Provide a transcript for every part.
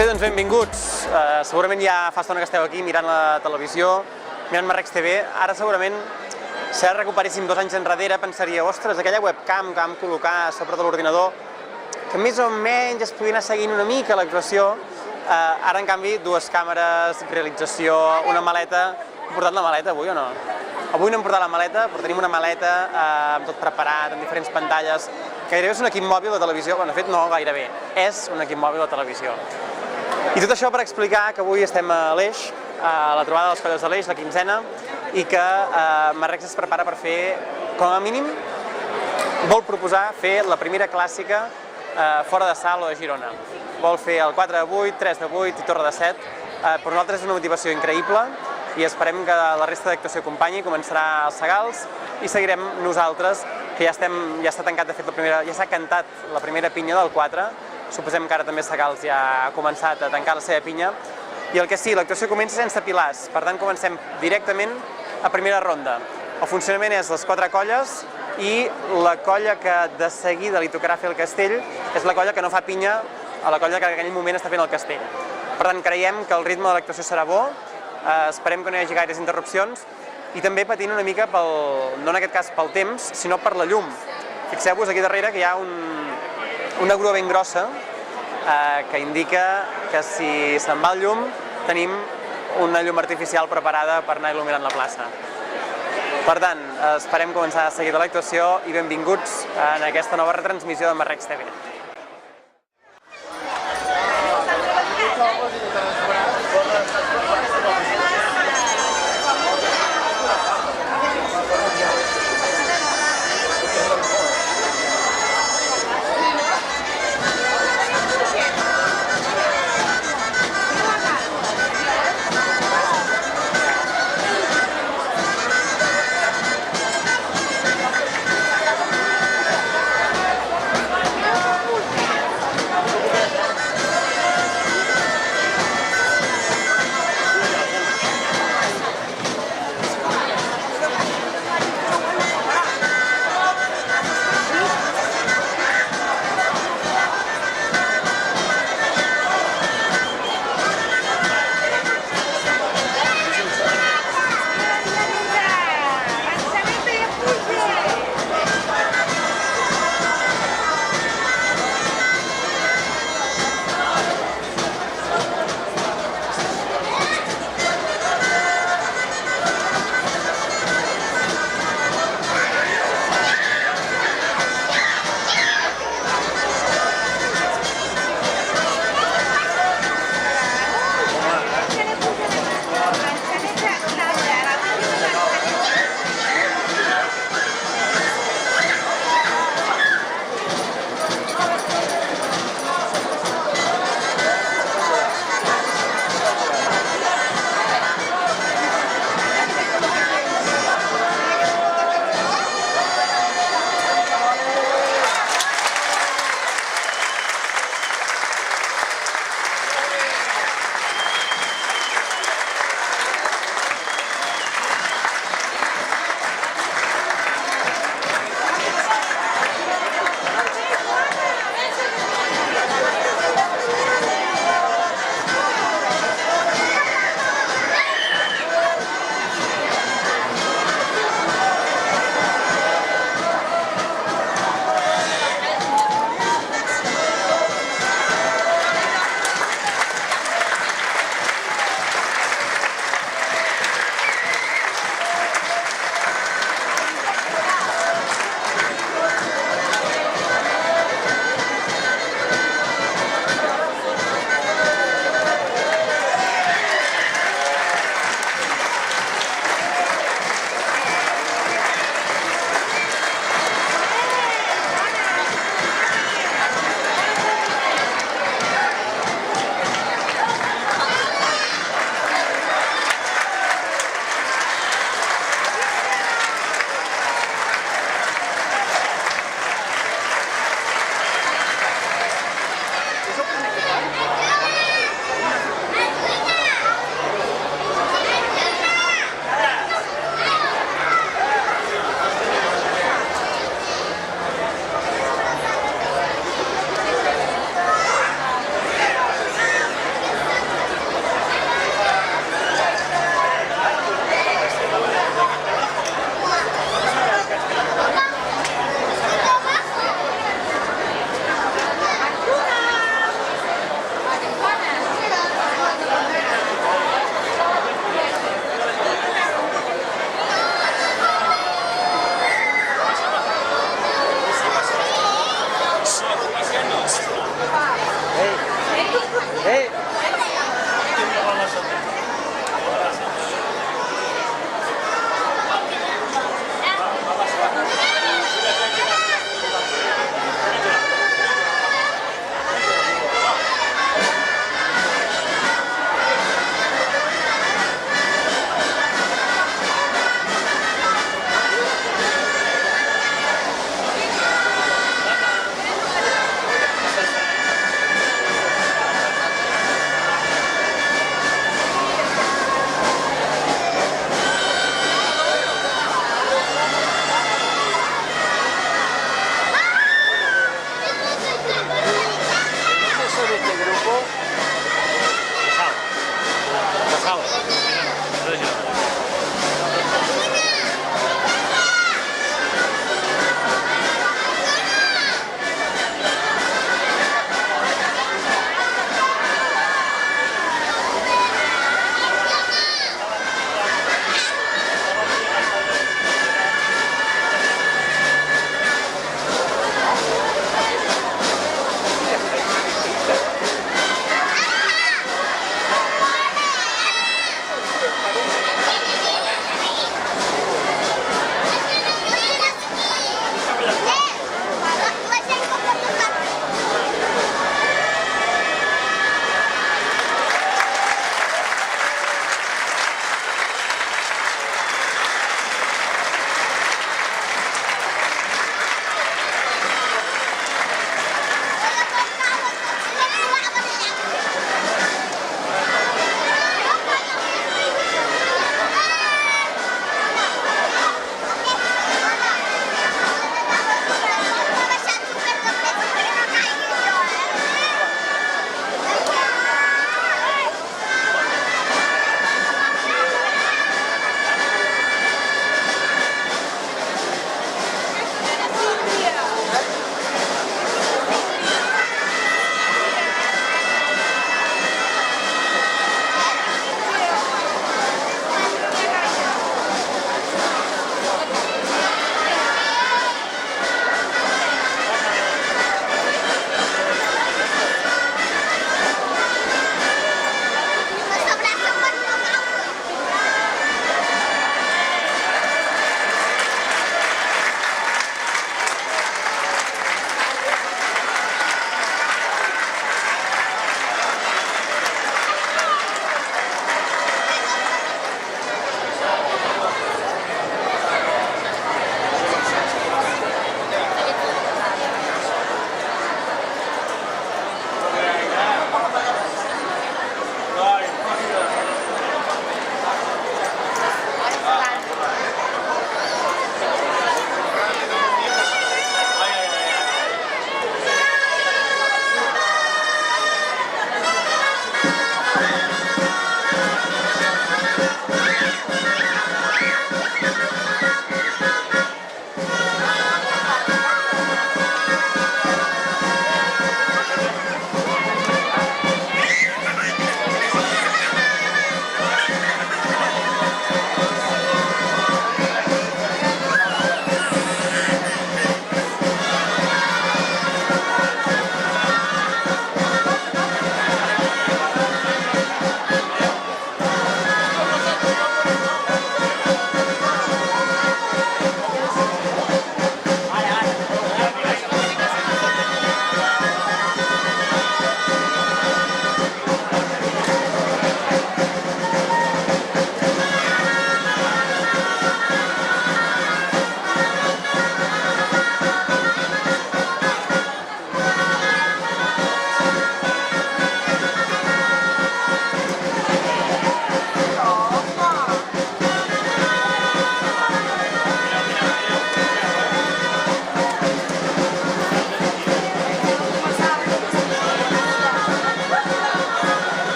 Bé, doncs benvinguts. Segurament ja fa estona que esteu aquí mirant la televisió, mirant Marrecs TV. Ara segurament, si ara recuperéssim 2 anys enrere, pensaríeu, ostres, aquella webcam que vam col·locar a sobre de l'ordinador, que més o menys es podia anar seguint una mica l'actuació. Ara, en canvi, 2 càmeres, realització, una maleta. Hem portat la maleta avui o no? Avui no hem portat la maleta, però tenim una maleta amb tot preparat, amb diferents pantalles. Gairebé és un equip mòbil de televisió, bueno, de fet no gairebé, és un equip mòbil de televisió. I tot això per explicar que avui estem a l'Eix, a la trobada de les colles de l'Eix, la 15ª, i que Marrecs es prepara per fer, com a mínim, vol proposar fer la primera clàssica fora de Salt o de Girona. Vol fer el 4 de 8, 3 de 8 i Torre de 7. Per nosaltres és una motivació increïble i esperem que la resta d'actuació acompanyi. Començarà als Segals i seguirem nosaltres, que ja està tancat, de fet, ja s'ha cantat la primera pinya del 4. Suposem que ara també Segals ja ha començat a tancar la seva pinya. I el que sí, l'actuació comença sense pilars, per tant comencem directament a primera ronda. El funcionament és les 4 colles i la colla que de seguida li tocarà fer el castell és la colla que no fa pinya a la colla que en aquell moment està fent el castell. Per tant, creiem que el ritme de l'actuació serà bo, esperem que no hi hagi gaires interrupcions i també patint una mica, no en aquest cas pel temps, sinó per la llum. Fixeu-vos aquí darrere que hi ha una grua ben grossa que indica que si se'n va el llum tenim una llum artificial preparada per anar il·luminant la plaça. Per tant, esperem començar a seguir de l'actuació i benvinguts en aquesta nova retransmissió de Marrecs TV.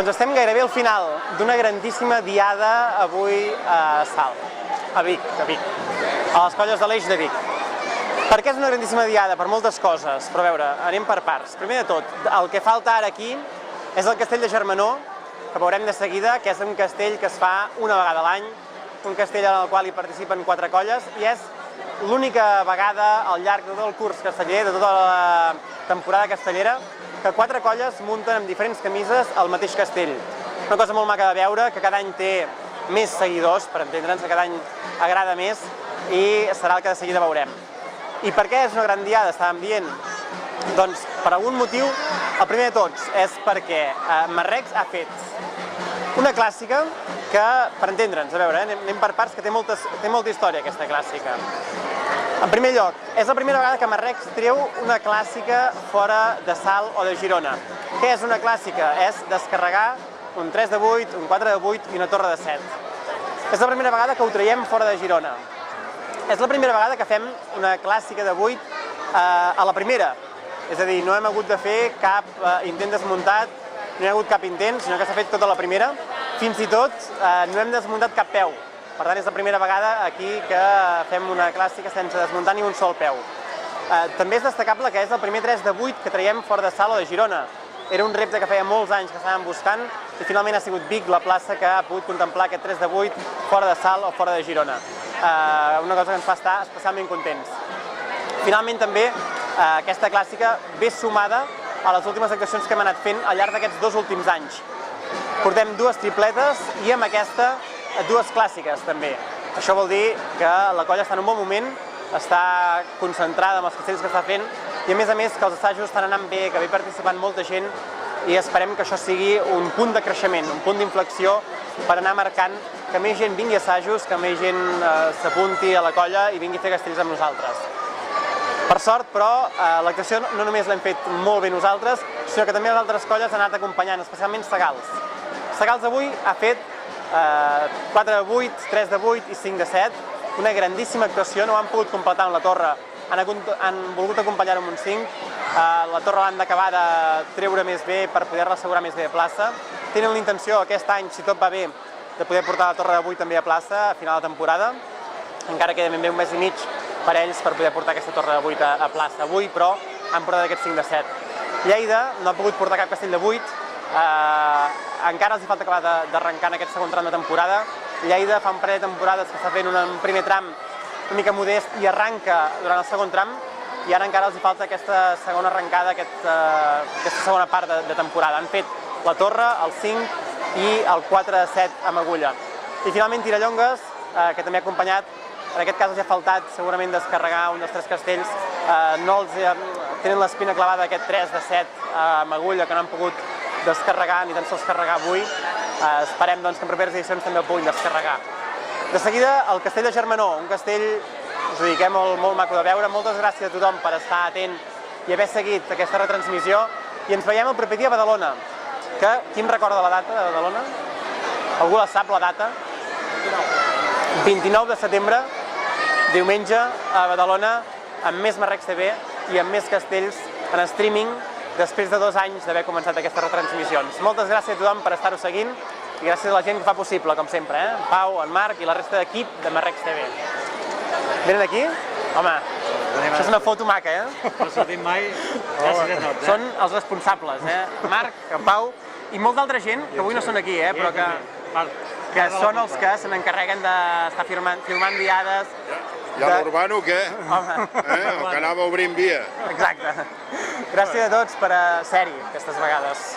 Doncs estem gairebé al final d'una grandíssima diada avui a Salt, a Vic, a les Colles de l'Eix de Vic. Per què és una grandíssima diada? Per moltes coses, però a veure, anem per parts. Primer de tot, el que falta ara aquí és el castell de Germanó, que veurem de seguida, que és un castell que es fa una vegada a l'any, un castell en el qual hi participen 4 colles, i és l'única vegada al llarg de tot el curs casteller, de tota la temporada castellera, que 4 colles munten amb diferents camises el mateix castell. Una cosa molt maca de veure, que cada any té més seguidors, per entendre'ns, que cada any agrada més, i serà el que de seguida veurem. I per què és una gran diada, estàvem dient? Doncs per algun motiu, el primer de tots, és perquè Marrecs ha fet una clàssica que, per entendre'ns, a veure, anem per parts, que té molta història aquesta clàssica. En primer lloc, és la primera vegada que Marrecs treu una clàssica fora de Salt o de Girona. Què és una clàssica? És descarregar un 3 de 8, un 4 de 8 i una torre de 7. És la primera vegada que ho traiem fora de Girona. És la primera vegada que fem una clàssica de 8 a la primera. És a dir, no hem hagut de fer cap intent desmuntat, no hi ha hagut cap intent, sinó que s'ha fet tota la primera. Fins i tot no hem desmuntat cap peu. Per tant, és la primera vegada aquí que fem una clàssica sense desmuntar ni un sol peu. També és destacable que és el primer 3 de 8 que traiem fora de Salt o de Girona. Era un repte que feia molts anys que estàvem buscant i finalment ha sigut Vic la plaça que ha pogut contemplar aquest 3 de 8 fora de Salt o fora de Girona. Una cosa que ens fa estar especialment contents. Finalment també aquesta clàssica ve sumada a les últimes actuacions que hem anat fent al llarg d'aquests 2 últims anys. Portem 2 tripletes i amb aquesta 2 clàssiques també. Això vol dir que la colla està en un bon moment, està concentrada amb els castells que està fent i a més que els assajos estan anant bé, que ve participant molta gent i esperem que això sigui un punt de creixement, un punt d'inflexió per anar marcant que més gent vingui a assajos, que més gent s'apunti a la colla i vingui a fer castells amb nosaltres. Per sort, però, l'actuació no només l'hem fet molt bé nosaltres, sinó que també les altres colles han anat acompanyant, especialment Segals. Segals avui ha fet 4 de 8, 3 de 8 i 5 de 7, una grandíssima actuació, no ho han pogut completar amb la torre, han volgut acompanyar-ho amb un 5, la torre l'han d'acabar de treure més bé per poder-la assegurar més bé a plaça. Tenen la intenció aquest any, si tot va bé, de poder portar la torre de 8 també a plaça a final de temporada, encara queda ben bé un mes i mig per ells per poder portar aquesta torre de 8 a plaça. Avui, però, han portat aquest 5 de 7. Lleida no ha pogut portar cap castell de 8, encara els hi falta acabar d'arrencar en aquest segon tram de temporada. Lleida fa un parell de temporades que està fent un primer tram una mica modest i arranca durant el segon tram i ara encara els hi falta aquesta segona arrencada, aquesta segona part de temporada. Han fet la torre, el 5 i el 4 de 7 amb agulla. I finalment Tirallongues, que també ha acompanyat, en aquest cas els ha faltat segurament descarregar un dels 3 castells, tenen l'espina clavada aquest 3 de 7 amb agulla que no han pogut descarregar ni tan sols carregar avui. Esperem doncs, que en properes edicions també el puguin descarregar. De seguida, el castell de Germanó, un castell, us ho dic, molt maco de veure. Moltes gràcies a tothom per estar atent i haver seguit aquesta retransmissió. I ens veiem el proper dia a Badalona. Qui em recorda la data de Badalona? Algú la sap, la data? 29 de setembre, diumenge, a Badalona, amb més Marrecs TV i amb més castells en streaming, després de 2 anys d'haver començat aquestes retransmissions. Moltes gràcies a tothom per estar-ho seguint i gràcies a la gent que fa possible, com sempre, en Pau, en Marc i la resta d'equip de Marrecs TV. Venen aquí? Home, això és una foto maca, No sortim mai, gràcies a tots. Són els responsables, Marc, en Pau i molta altra gent que avui no són aquí, però que són els que se n'encarreguen d'estar filmant diades. I l'Urbano què? El que anava obrint via. Exacte. Gràcies a tots per ser-hi aquestes vegades.